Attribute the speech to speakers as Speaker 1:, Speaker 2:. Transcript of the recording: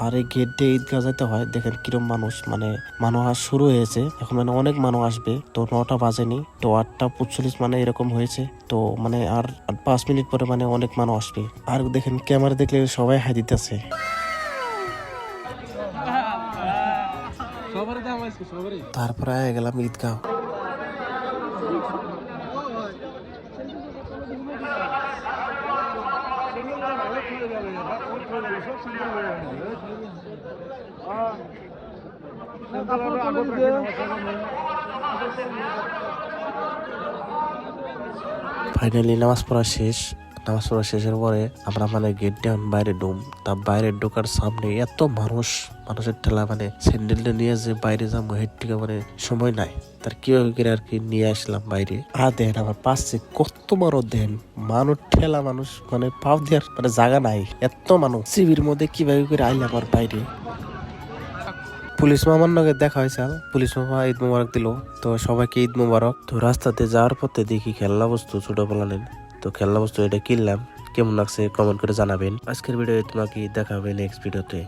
Speaker 1: আর এই গেট দিয়ে ঈদগাহ যেতে হয়। দেখেন কিরম মানুষ, মানে মানুষ আজ শুরু হয়েছে এখন, মানে অনেক মানুষ আসবে। তো 9টা বাজেনি, তো 8টা 45 মানে এরকম হয়েছে। তো মানে আর 5 মিনিট পরে মানে অনেক মানুষ আসবে। আর দেখেন ক্যামেরা দেখলে সবাই হাই দিতেছে। তারপরে আগে গেলাম ঈদগাহ। ফাইনালি নামাজ পড়া শেষ। নামাজ পড়া শেষের পরে আমরা মানে গেট ডাউন বাইরে ঢুম। তা বাইরে ঢোকার সামনে এত মানুষ, মানুষের ঠেলা, মানে স্যান্ডেলটা নিয়ে যে বাইরে যাবো হেড থেকে মানে সময় নাই। তার কিভাবে করে আর কি নিয়ে আসলাম বাইরে। আর দেন আমার পাশে কত বড় দেন মানুষ, ঠেলা মানুষ, মানে পাও দেওয়ার মানে জায়গা নাই, এত মানুষ। শিবির মধ্যে কিভাবে করে আইলাম আর বাইরে। পুলিশ মামার নাকি দেখা হয়েছে, পুলিশ মামা ঈদ মোবারক দিল। তো সবাইকে ঈদ মোবারক। তো রাস্তাতে যাওয়ার পথে দেখি খেলনা বস্তু ছোট বলালেন। তো খেলনা বস্তু এটা কিনলাম। কেমন লাগছে কমেন্ট করে জানাবেন। আজকের ভিডিও তোমাকে দেখা হবে নেক্সট ভিডিওতে।